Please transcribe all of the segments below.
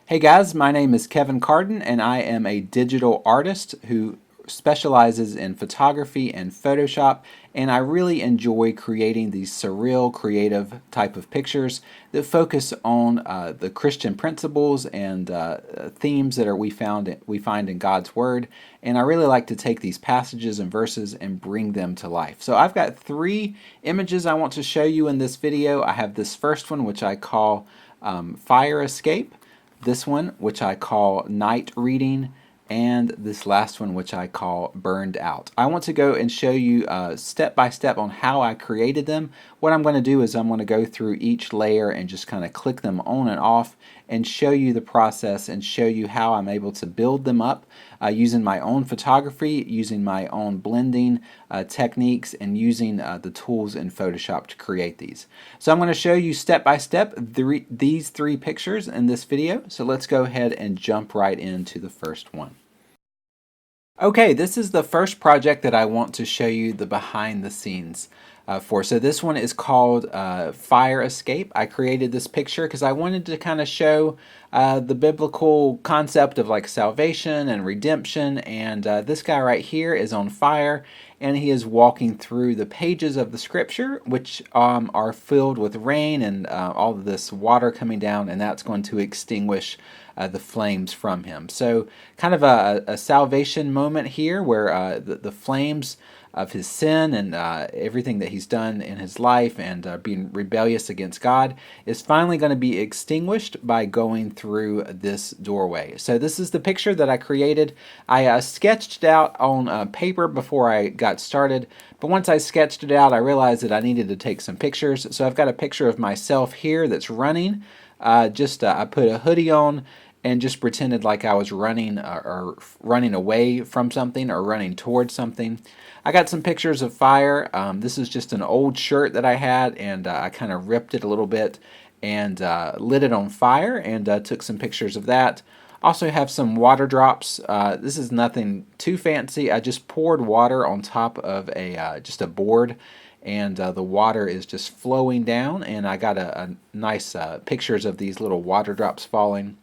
Hey guys, my name is Kevin Carden and I am a digital artist who specializes in photography and Photoshop, and I really enjoy creating these surreal, creative type of pictures that focus on the Christian principles and themes that we find in God's Word. And I really like to take these passages and verses and bring them to life. So I've got three images I want to show you in this video. I have this first one, which I call Fire Escape. This one, which I call Night Reading, and this last one, which I call Burned Out. I want to go and show you step by step on how I created them. What I'm going to do is I'm going to go through each layer and just kind of click them on and off and show you the process and show you how I'm able to build them up using my own photography, using my own blending techniques, and using the tools in Photoshop to create these. So I'm going to show you step by step these three pictures in this video. So let's go ahead and jump right into the first one. Okay, this is the first project that I want to show you the behind the scenes for. So this one is called Fire Escape. I created this picture because I wanted to kind of show the biblical concept of like salvation and redemption. And this guy right here is on fire, and he is walking through the pages of the scripture, which are filled with rain and all of this water coming down, and that's going to extinguish the flames from him. So kind of a salvation moment here where the flames of his sin and everything that he's done in his life and being rebellious against God is finally going to be extinguished by going through this doorway. So this is the picture that I created. I sketched it out on paper before I got started, but once I sketched it out, I realized that I needed to take some pictures. So I've got a picture of myself here that's running. I put a hoodie on and just pretended like I was running or running away from something or running towards something. I got some pictures of fire. This is just an old shirt that I had, and I kind of ripped it a little bit and lit it on fire and took some pictures of that. Also have some water drops. This is nothing too fancy. I just poured water on top of just a board, and the water is just flowing down, and I got a nice pictures of these little water drops falling.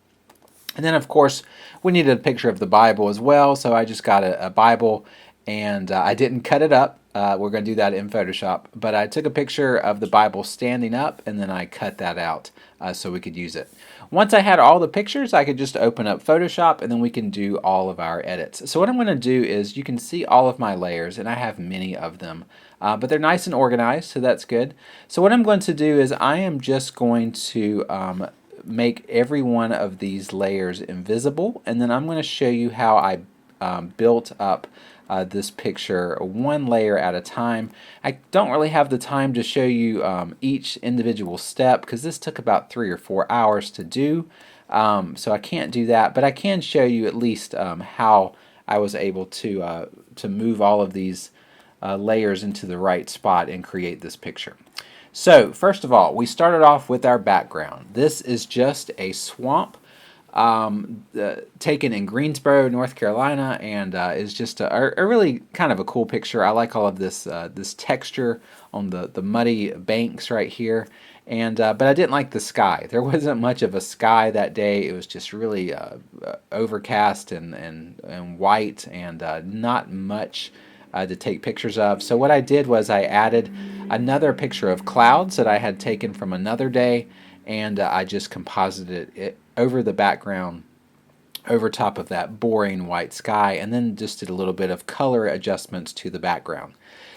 And then, of course, we needed a picture of the Bible as well, so I just got a Bible, and I didn't cut it up. We're going to do that in Photoshop, but I took a picture of the Bible standing up, and then I cut that out so we could use it. Once I had all the pictures, I could just open up Photoshop, and then we can do all of our edits. So what I'm going to do is you can see all of my layers, and I have many of them, but they're nice and organized, so that's good. So what I'm going to do is I am just going to make every one of these layers invisible, and then I'm going to show you how I built up this picture one layer at a time. I don't really have the time to show you each individual step because this took about 3 or 4 hours to do, so I can't do that, but I can show you at least how I was able to move all of these layers into the right spot and create this picture. So first of all, we started off with our background. This is just a swamp taken in Greensboro, North Carolina, and is just a really kind of a cool picture. I like all of this this texture on the muddy banks right here, and but I didn't like the sky. There wasn't much of a sky that day. It was just really overcast and white, and not much to take pictures of. So what I did was I added another picture of clouds that I had taken from another day, and I just composited it over the background over top of that boring white sky, and then just did a little bit of color adjustments to the background.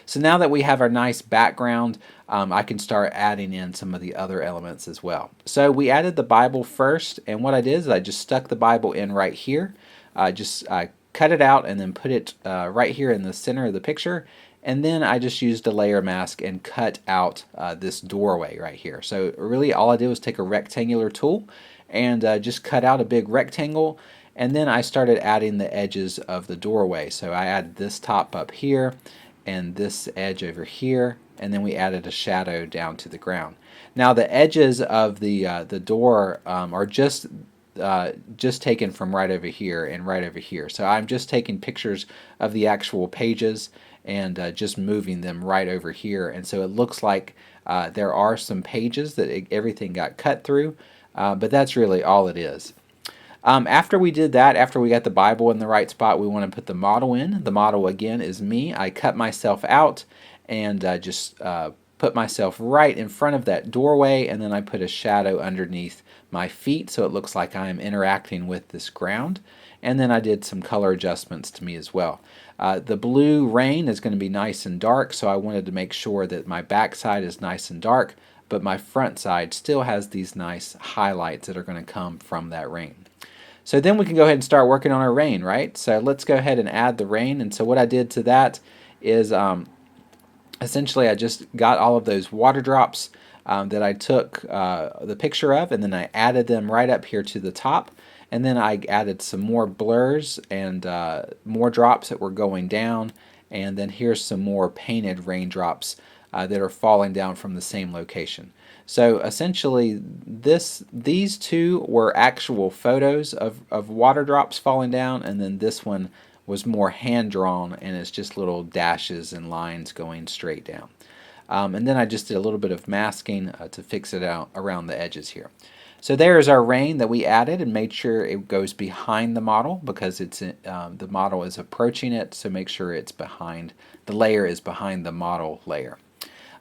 So now that we have our nice background, I can start adding in some of the other elements as well. So we added the Bible first, and what I did is I just stuck the Bible in right here. I cut it out and then put it right here in the center of the picture, and then I just used a layer mask and cut out this doorway right here. So really all I did was take a rectangular tool and just cut out a big rectangle, and then I started adding the edges of the doorway. So I added this top up here and this edge over here, and then we added a shadow down to the ground. Now the edges of the door are just taken from right over here and right over here. So I'm just taking pictures of the actual pages and just moving them right over here. And so it looks like there are some pages that everything got cut through, but that's really all it is. After we did that, after we got the Bible in the right spot, we want to put the model in. The model again is me. I cut myself out and just put myself right in front of that doorway, and then I put a shadow underneath my feet so it looks like I'm interacting with this ground. And then I did some color adjustments to me as well. The blue rain is going to be nice and dark, so I wanted to make sure that my back side is nice and dark, but my front side still has these nice highlights that are going to come from that rain. So then we can go ahead and start working on our rain, right? So let's go ahead and add the rain. And so what I did to that is essentially I just got all of those water drops that I took the picture of, and then I added them right up here to the top. And then I added some more blurs and more drops that were going down. And then here's some more painted raindrops that are falling down from the same location. So essentially these two were actual photos of water drops falling down, and then this one was more hand drawn, and it's just little dashes and lines going straight down. And then I just did a little bit of masking to fix it out around the edges here. So there's our rain that we added and made sure it goes behind the model because it's the model is approaching it, so make sure it's behind, the layer is behind the model layer.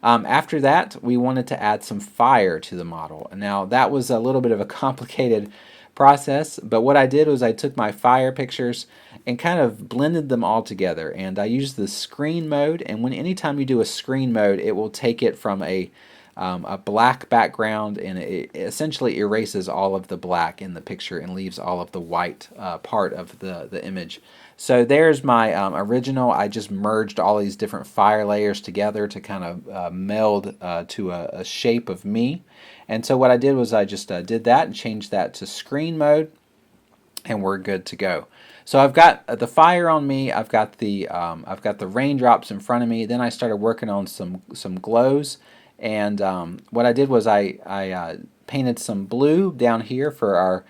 After that, we wanted to add some fire to the model. Now that was a little bit of a complicated process, but what I did was I took my fire pictures and kind of blended them all together, and I used the screen mode. And anytime you do a screen mode, it will take it from a black background, and it essentially erases all of the black in the picture and leaves all of the white part of the image. So there's my original. I just merged all these different fire layers together to kind of meld to a shape of me. And so what I did was I just did that and changed that to screen mode, and we're good to go. So I've got the fire on me. I've got the raindrops in front of me. Then I started working on some glows, and what I did was I painted some blue down here for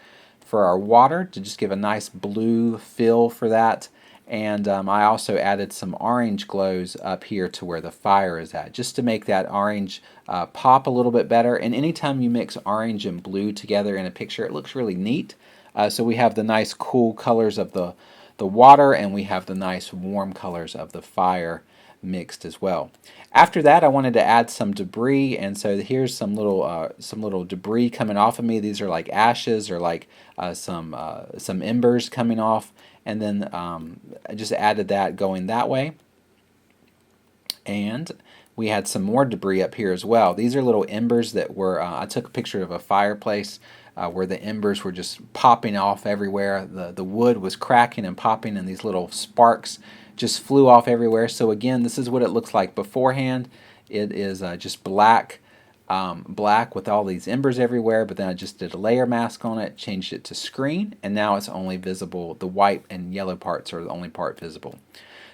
our water to just give a nice blue feel for that. And I also added some orange glows up here to where the fire is at, just to make that orange pop a little bit better. And anytime you mix orange and blue together in a picture, it looks really neat. So we have the nice cool colors of the water, and we have the nice warm colors of the fire mixed as well. After that, I wanted to add some debris, and so here's some little debris coming off of me. These are like ashes or like some embers coming off, and then I just added that going that way. And we had some more debris up here as well. These are little embers that were, I took a picture of a fireplace where the embers were just popping off everywhere. The wood was cracking and popping, and these little sparks just flew off everywhere. So again, this is what it looks like beforehand. It is just black with all these embers everywhere, but then I just did a layer mask on it, changed it to screen, and now it's only visible, the white and yellow parts are the only part visible.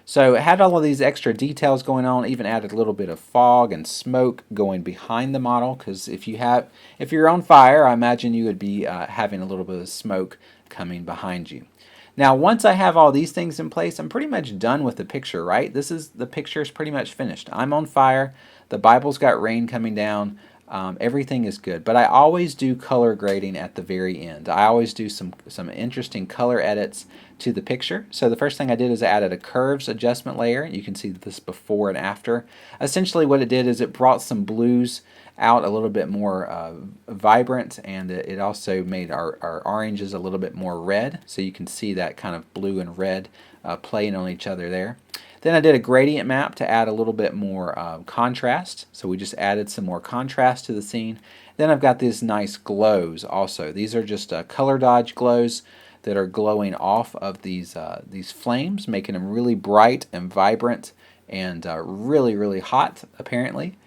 So it had all of these extra details going on, even added a little bit of fog and smoke going behind the model, because if you're on fire, I imagine you would be having a little bit of smoke coming behind you. Now, once I have all these things in place, I'm pretty much done with the picture, right? The picture is pretty much finished. I'm on fire. The Bible's got rain coming down. Everything is good. But I always do color grading at the very end. I always do some interesting color edits to the picture. So the first thing I did is I added a curves adjustment layer. You can see this before and after. Essentially what it did is it brought some blues out a little bit more vibrant, and it also made our oranges a little bit more red, so you can see that kind of blue and red playing on each other there. Then I did a gradient map to add a little bit more contrast, so we just added some more contrast to the scene. Then I've got these nice glows also. These are just color dodge glows that are glowing off of these flames, making them really bright and vibrant and really, really hot apparently.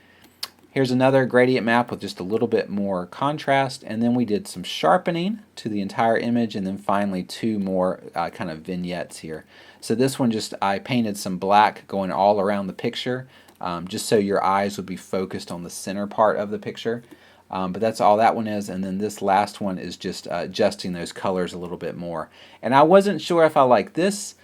Here's another gradient map with just a little bit more contrast, and then we did some sharpening to the entire image, and then finally two more kind of vignettes here. So this one I painted some black going all around the picture, just so your eyes would be focused on the center part of the picture. But that's all that one is, and then this last one is just adjusting those colors a little bit more. And I wasn't sure if I like this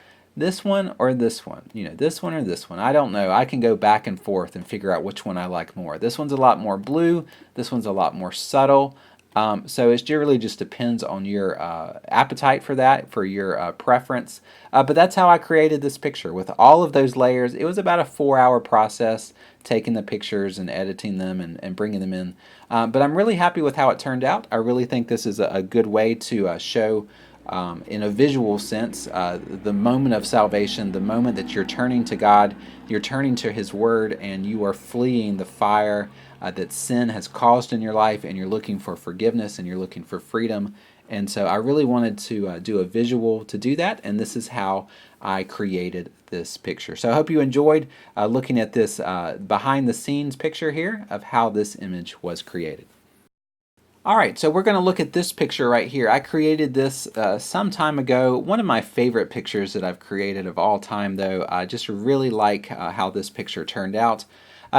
one or this one, this one or this one. I don't know. I can go back and forth and figure out which one I like more. This one's a lot more blue. This one's a lot more subtle. So it really just depends on your appetite for that, for your preference. But that's how I created this picture with all of those layers. It was about a 4-hour process taking the pictures and editing them and bringing them in. But I'm really happy with how it turned out. I really think this is a good way to show in a visual sense, the moment of salvation, the moment that you're turning to God, you're turning to His Word, and you are fleeing the fire that sin has caused in your life, and you're looking for forgiveness and you're looking for freedom. And so I really wanted to do a visual to do that, and this is how I created this picture. So I hope you enjoyed looking at this behind the scenes picture here of how this image was created. Alright, so we're going to look at this picture right here. I created this some time ago. One of my favorite pictures that I've created of all time, though. I just really like how this picture turned out.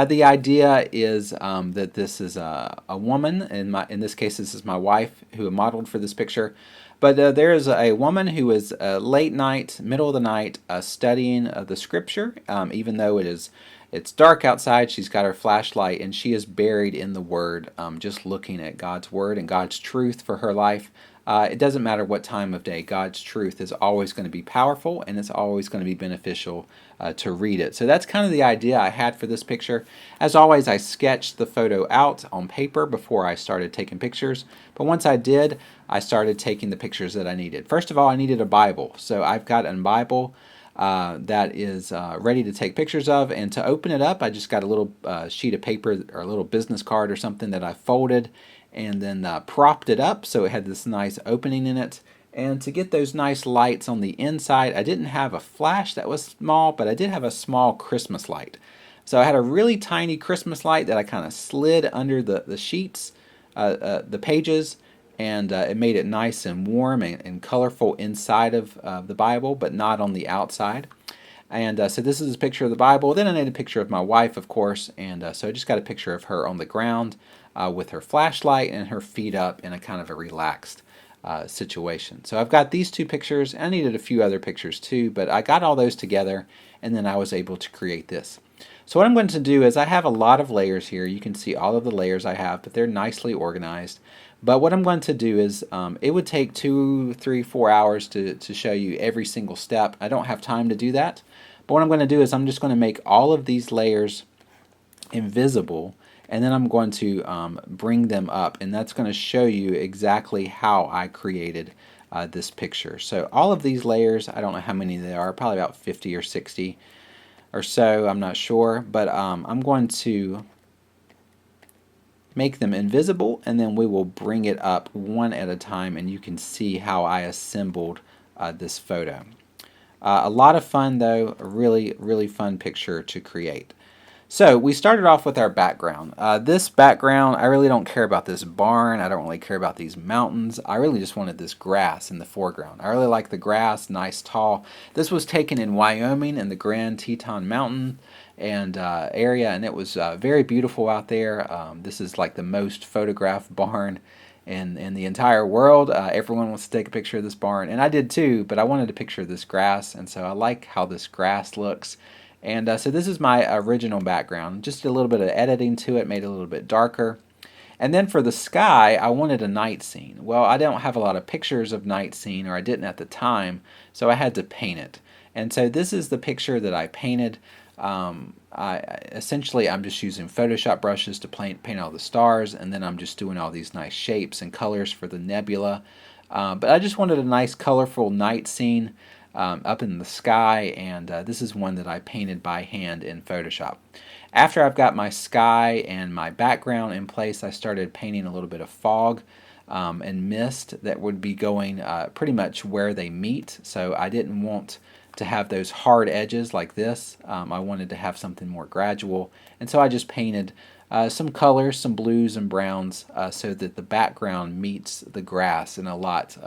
The idea is that this is a woman, in this case this is my wife who modeled for this picture. But there is a woman who is late night, middle of the night, studying the scripture, even though it's dark outside. She's got her flashlight and she is buried in the Word, just looking at God's Word and God's truth for her life. It doesn't matter what time of day, God's truth is always going to be powerful and it's always going to be beneficial to read it. So that's kind of the idea I had for this picture. As always, I sketched the photo out on paper before I started taking pictures. But once I did, I started taking the pictures that I needed. First of all, I needed a Bible. So I've got a Bible that is ready to take pictures of, and to open it up I just got a little sheet of paper or a little business card or something that I folded and then propped it up so it had this nice opening in it. And to get those nice lights on the inside, I didn't have a flash that was small, but I did have a small Christmas light. So I had a really tiny Christmas light that I kind of slid under the sheets, the pages, and it made it nice and warm and colorful inside of the Bible, but not on the outside. And so this is a picture of the Bible. Then I made a picture of my wife, of course, and so I just got a picture of her on the ground with her flashlight and her feet up in a kind of a relaxed situation. So I've got these two pictures. I needed a few other pictures too, but I got all those together, and then I was able to create this. So what I'm going to do is I have a lot of layers here. You can see all of the layers I have, but they're nicely organized. But what I'm going to do is, it would take 2, 3, 4 hours to show you every single step. I don't have time to do that. But what I'm going to do is I'm just going to make all of these layers invisible, and then I'm going to bring them up, and that's going to show you exactly how I created this picture. So all of these layers, I don't know how many there are, probably about 50 or 60 or so, I'm not sure, but I'm going to make them invisible, and then we will bring it up one at a time, and you can see how I assembled this photo. A lot of fun though, a really fun picture to create. So we started off with our background. This background, I really don't care about this barn. I don't really care about these mountains. I really just wanted this grass in the foreground. I really like the grass, nice, tall. This was taken in Wyoming in the Grand Teton Mountain and area, and it was very beautiful out there. This is like the most photographed barn in the entire world. Everyone wants to take a picture of this barn, and I did too, but I wanted a picture of this grass, and so I like how this grass looks. And so this is my original background. Just a little bit of editing to it, made it a little bit darker. And then for the sky, I wanted a night scene. Well, I don't have a lot of pictures of night scene, or I didn't at the time, so I had to paint it. And so this is the picture that I painted. Essentially, I'm just using Photoshop brushes to paint all the stars, and then I'm just doing all these nice shapes and colors for the nebula. But I just wanted a nice colorful night scene up in the sky, and this is one that I painted by hand in Photoshop. After I've got my sky and my background in place, I started painting a little bit of fog and mist that would be going pretty much where they meet. So I didn't want to have those hard edges like this. I wanted to have something more gradual, and so I just painted some colors, some blues and browns, so that the background meets the grass in a lot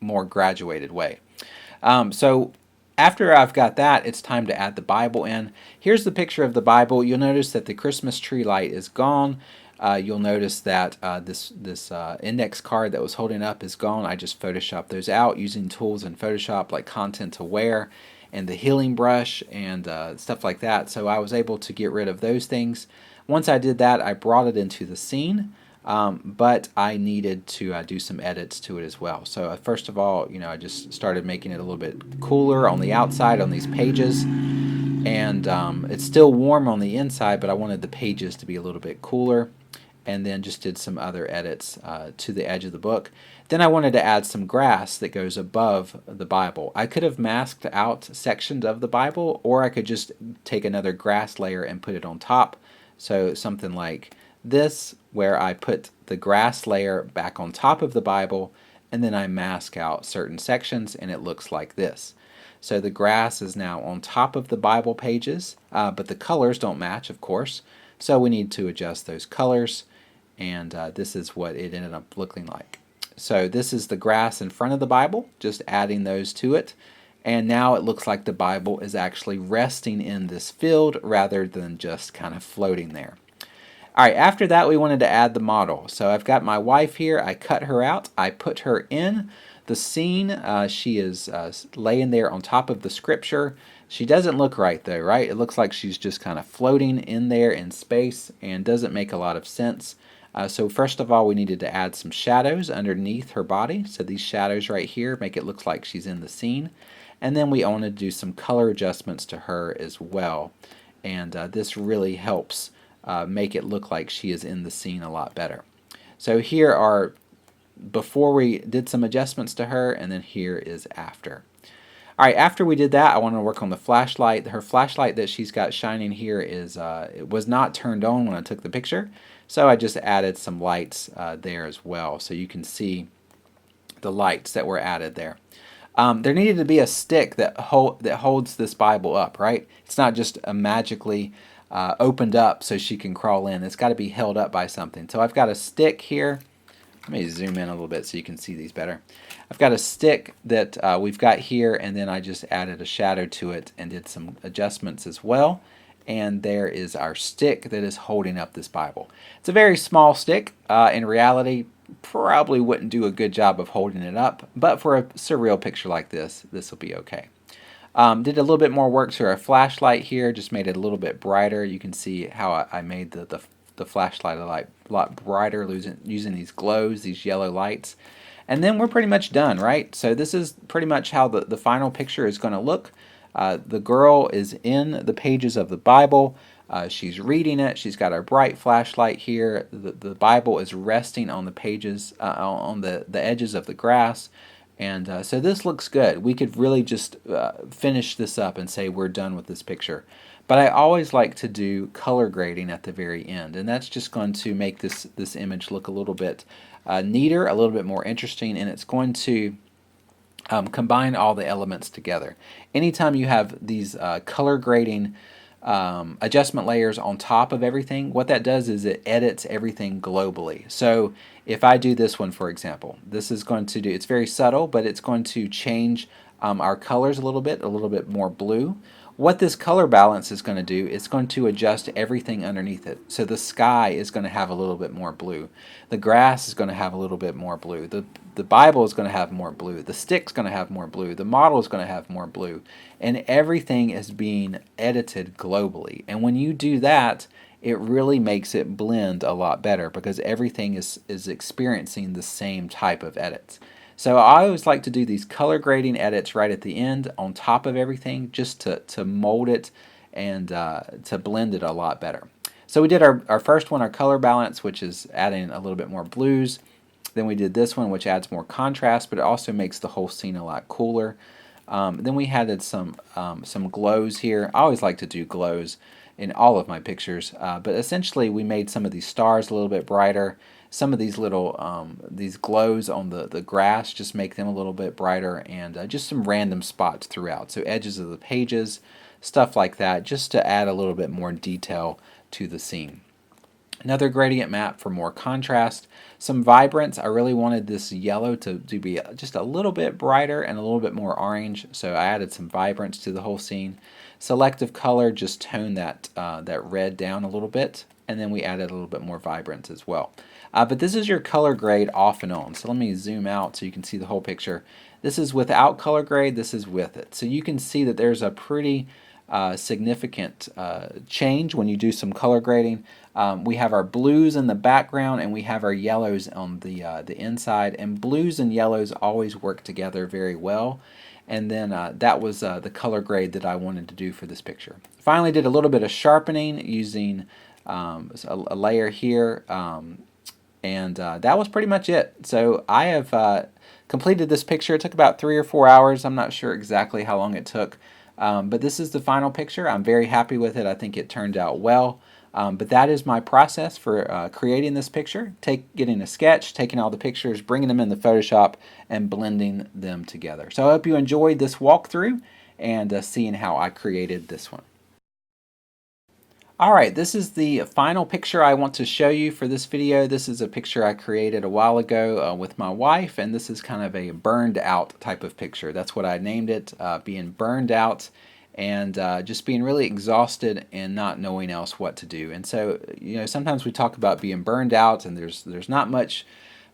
more graduated way. So after I've got that, it's time to add the Bible in. Here's the picture of the Bible. You'll notice that the Christmas tree light is gone. You'll notice that this index card that was holding up is gone. I just photoshopped those out using tools in Photoshop like Content Aware and the healing brush and stuff like that. So I was able to get rid of those things. Once I did that, I brought it into the scene. but I needed to do some edits to it as well. So first of all, I just started making it a little bit cooler on the outside on these pages, and it's still warm on the inside, but I wanted the pages to be a little bit cooler, and then just did some other edits to the edge of the book. Then I wanted to add some grass that goes above the Bible. I could have masked out sections of the Bible, or I could just take another grass layer and put it on top. So something like this, where I put the grass layer back on top of the Bible, and then I mask out certain sections, and it looks like this. So the grass is now on top of the Bible pages, but the colors don't match, of course. So we need to adjust those colors, and this is what it ended up looking like. So this is the grass in front of the Bible, just adding those to it. And now it looks like the Bible is actually resting in this field rather than just kind of floating there. All right, after that we wanted to add the model. So I've got my wife here. I cut her out. I put her in the scene. She is laying there on top of the scripture. She doesn't look right though, right? It looks like she's just kind of floating in there in space and doesn't make a lot of sense. So first of all, we needed to add some shadows underneath her body. So these shadows right here make it look like she's in the scene. And then we want to do some color adjustments to her as well. And this really helps make it look like she is in the scene a lot better. So here are before we did some adjustments to her, and then here is after. All right, after we did that, I want to work on the flashlight. Her flashlight that she's got shining here is it was not turned on when I took the picture, so I just added some lights there as well, so you can see the lights that were added there. There needed to be a stick that holds this Bible up, right? It's not just magically opened up so she can crawl in. It's got to be held up by something. So I've got a stick here. Let me zoom in a little bit so you can see these better. I've got a stick that we've got here, and then I just added a shadow to it and did some adjustments as well. And there is our stick that is holding up this Bible. It's a very small stick. In reality, probably wouldn't do a good job of holding it up, but for a surreal picture like this, this will be okay. Did a little bit more work to our flashlight here, just made it a little bit brighter. You can see how I made the flashlight a lot brighter using these glows, these yellow lights. And then we're pretty much done, right? So this is pretty much how the final picture is going to look. The girl is in the pages of the Bible. She's reading it. She's got our bright flashlight here. The Bible is resting on the pages, on the edges of the grass. And so this looks good. We could really just finish this up and say we're done with this picture. But I always like to do color grading at the very end, and that's just going to make this image look a little bit neater, a little bit more interesting, and it's going to combine all the elements together. Anytime you have these color grading adjustment layers on top of everything, what that does is it edits everything globally. So if I do this one, for example, this is going to do, it's very subtle, but it's going to change our colors a little bit more blue. What this color balance is going to do, it's going to adjust everything underneath it. So the sky is going to have a little bit more blue. The grass is going to have a little bit more blue. The Bible is going to have more blue. The stick's going to have more blue. The model is going to have more blue. And everything is being edited globally. And when you do that, it really makes it blend a lot better because everything is experiencing the same type of edits. So I always like to do these color grading edits right at the end on top of everything just to mold it and to blend it a lot better. So we did our first one, our color balance, which is adding a little bit more blues. Then we did this one, which adds more contrast, but it also makes the whole scene a lot cooler. Then we added some glows here. I always like to do glows in all of my pictures, but essentially we made some of these stars a little bit brighter. Some of these little these glows on the grass just make them a little bit brighter, and just some random spots throughout. So edges of the pages, stuff like that, just to add a little bit more detail to the scene. Another gradient map for more contrast. Some vibrance. I really wanted this yellow to be just a little bit brighter and a little bit more orange, so I added some vibrance to the whole scene. Selective color, just tone that red down a little bit, and then we added a little bit more vibrance as well. But this is your color grade off and on. So let me zoom out so you can see the whole picture. This is without color grade, this is with it. So you can see that there's a pretty significant change when you do some color grading. We have our blues in the background and we have our yellows on the inside, and blues and yellows always work together very well. And then that was the color grade that I wanted to do for this picture. Finally did a little bit of sharpening using a layer here, and that was pretty much it. So I have completed this picture. It took about 3 or 4 hours. I'm not sure exactly how long it took, but this is the final picture. I'm very happy with it. I think it turned out well. But that is my process for creating this picture. Getting a sketch, taking all the pictures, bringing them into Photoshop, and blending them together. So I hope you enjoyed this walkthrough and seeing how I created this one. Alright, this is the final picture I want to show you for this video. This is a picture I created a while ago with my wife, and this is kind of a burned out type of picture. That's what I named it, being burned out and just being really exhausted and not knowing else what to do. And so, you know, sometimes we talk about being burned out and there's not much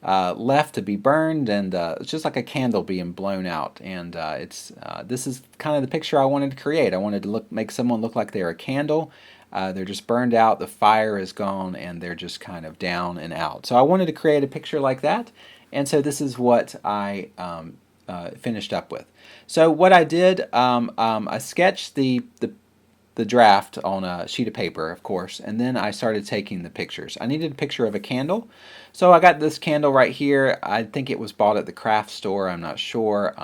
left to be burned, and it's just like a candle being blown out. And this is kind of the picture I wanted to create. I wanted to make someone look like they're a candle. They're just burned out, the fire is gone, and they're just kind of down and out. So I wanted to create a picture like that, and so this is what I finished up with. So what I did, I sketched the draft on a sheet of paper, of course, and then I started taking the pictures. I needed a picture of a candle, so I got this candle right here. I think it was bought at the craft store, I'm not sure.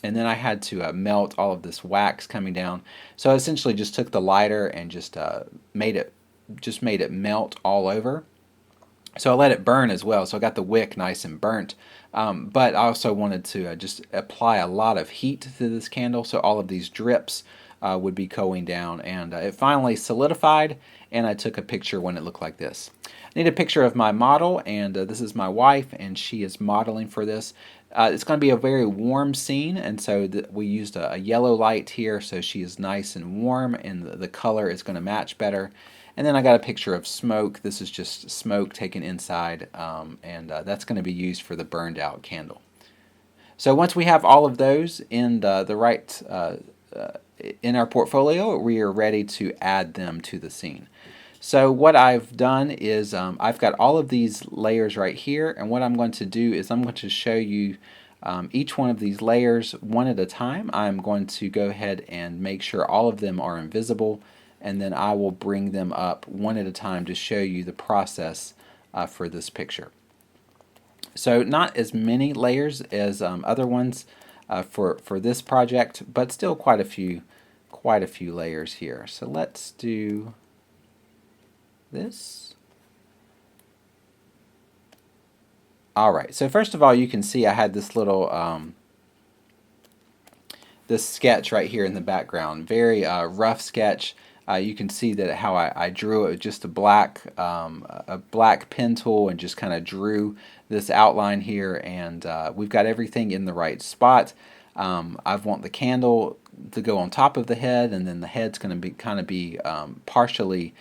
And then I had to melt all of this wax coming down. So I essentially just took the lighter and just made it melt all over. So I let it burn as well. So I got the wick nice and burnt. But I also wanted to just apply a lot of heat to this candle, so all of these drips would be going down. And it finally solidified, and I took a picture when it looked like this. I need a picture of my model, and this is my wife, and she is modeling for this. It's going to be a very warm scene, and so we used a yellow light here, so she is nice and warm, and the color is going to match better. And then I got a picture of smoke. This is just smoke taken inside, and that's going to be used for the burned out candle. So once we have all of those in the right in our portfolio, we are ready to add them to the scene. So what I've done is I've got all of these layers right here, and what I'm going to do is I'm going to show you each one of these layers one at a time. I'm going to go ahead and make sure all of them are invisible, and then I will bring them up one at a time to show you the process for this picture. So not as many layers as other ones for this project, but still quite a few layers here. So let's do this. Alright, so first of all, you can see I had this little this sketch right here in the background. Very rough sketch. You can see that how I drew it with just a black pen tool and just kind of drew this outline here, and we've got everything in the right spot. I want the candle to go on top of the head, and then the head's going to be partially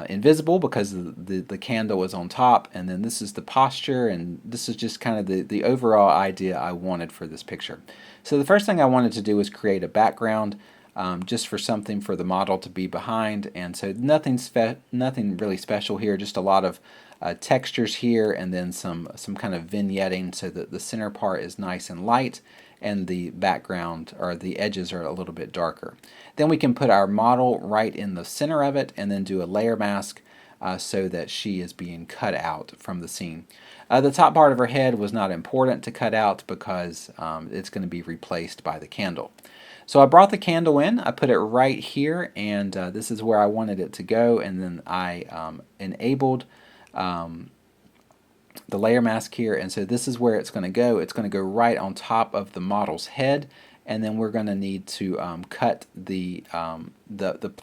invisible because the candle is on top, and then this is the posture, and this is just kind of the overall idea I wanted for this picture. So the first thing I wanted to do was create a background just for something for the model to be behind, and so nothing really special here, just a lot of textures here, and then some kind of vignetting so that the center part is nice and light and the background or the edges are a little bit darker. Then we can put our model right in the center of it and then do a layer mask so that she is being cut out from the scene. The top part of her head was not important to cut out because it's going to be replaced by the candle. So I brought the candle in, I put it right here, and this is where I wanted it to go, and then I enabled the layer mask here, and so this is where it's going to go. It's going to go right on top of the model's head, and then we're going to need to cut the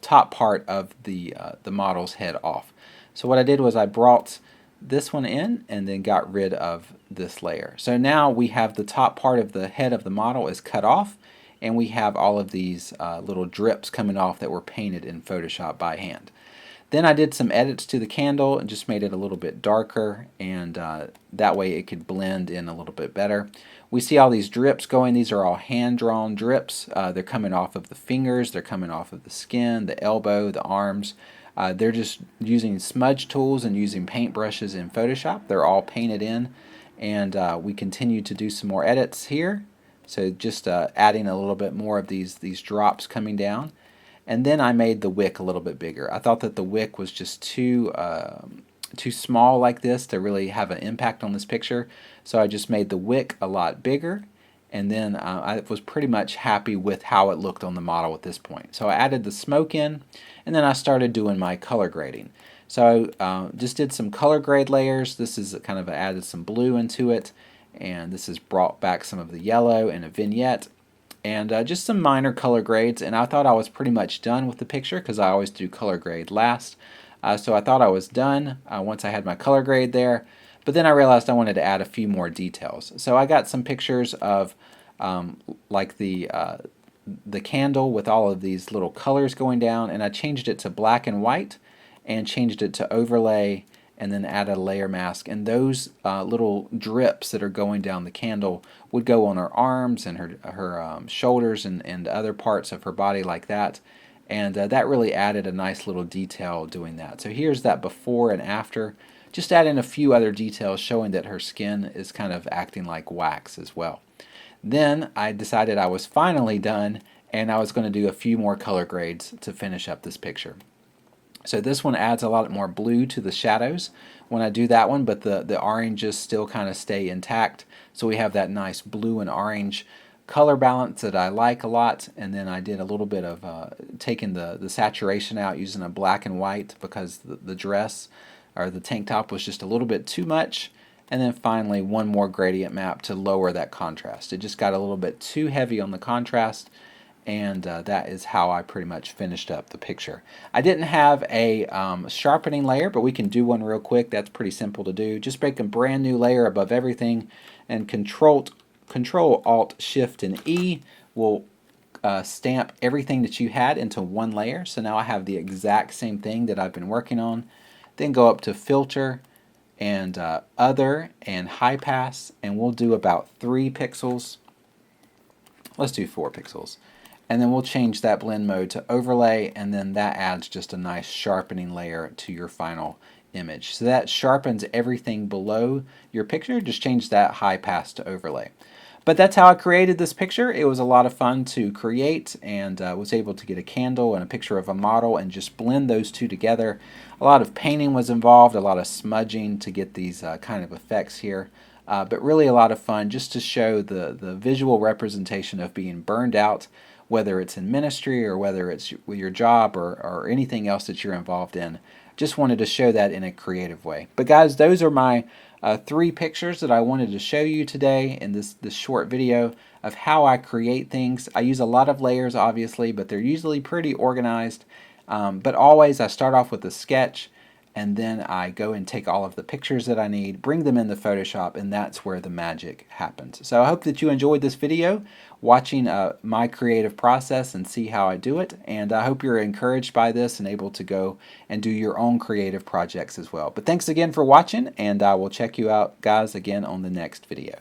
top part of the model's head off. So what I did was I brought this one in and then got rid of this layer. So now we have the top part of the head of the model is cut off, and we have all of these little drips coming off that were painted in Photoshop by hand. Then I did some edits to the candle and just made it a little bit darker, and that way it could blend in a little bit better. We see all these drips going. These are all hand-drawn drips. They're coming off of the fingers, they're coming off of the skin, the elbow, the arms. They're just using smudge tools and using paint brushes in Photoshop. They're all painted in, and we continue to do some more edits here. So just adding a little bit more of these drops coming down. And then I made the wick a little bit bigger. I thought that the wick was just too small like this to really have an impact on this picture. So I just made the wick a lot bigger, and then I was pretty much happy with how it looked on the model at this point. So I added the smoke in, and then I started doing my color grading. So just did some color grade layers. This is kind of added some blue into it, and this has brought back some of the yellow and a vignette, and just some minor color grades. And I thought I was pretty much done with the picture because I always do color grade last. So I thought I was done once I had my color grade there, but then I realized I wanted to add a few more details. So I got some pictures of like the candle with all of these little colors going down, and I changed it to black and white and changed it to overlay, and then added a layer mask. And those little drips that are going down the candle would go on her arms and her shoulders and other parts of her body like that. And that really added a nice little detail doing that. So here's that before and after. Just adding a few other details showing that her skin is kind of acting like wax as well. Then I decided I was finally done, and I was going to do a few more color grades to finish up this picture. So this one adds a lot more blue to the shadows when I do that one, but the oranges still kind of stay intact. So we have that nice blue and orange color balance that I like a lot. And then I did a little bit of taking the saturation out using a black and white because the dress or the tank top was just a little bit too much. And then finally one more gradient map to lower that contrast. It just got a little bit too heavy on the contrast, and that is how I pretty much finished up the picture. I didn't have a sharpening layer, but we can do one real quick. That's pretty simple to do. Just make a brand new layer above everything, and Control Alt Shift and E will stamp everything that you had into one layer. So now I have the exact same thing that I've been working on. Then go up to Filter and Other and High Pass, and we'll do about 3 pixels. Let's do 4 pixels. And then we'll change that blend mode to overlay, and then that adds just a nice sharpening layer to your final image. So that sharpens everything below your picture. Just change that high pass to overlay. But that's how I created this picture. It was a lot of fun to create, and was able to get a candle and a picture of a model and just blend those two together. A lot of painting was involved, a lot of smudging to get these kind of effects here. But really a lot of fun just to show the visual representation of being burned out, whether it's in ministry or whether it's with your job or anything else that you're involved in. Just wanted to show that in a creative way. But guys, those are my 3 pictures that I wanted to show you today in this short video of how I create things. I use a lot of layers obviously, but they're usually pretty organized. But always I start off with a sketch, and then I go and take all of the pictures that I need, bring them into Photoshop, and that's where the magic happens. So I hope that you enjoyed this video, watching my creative process and see how I do it, and I hope you're encouraged by this and able to go and do your own creative projects as well. But thanks again for watching, and I will check you out guys again on the next video.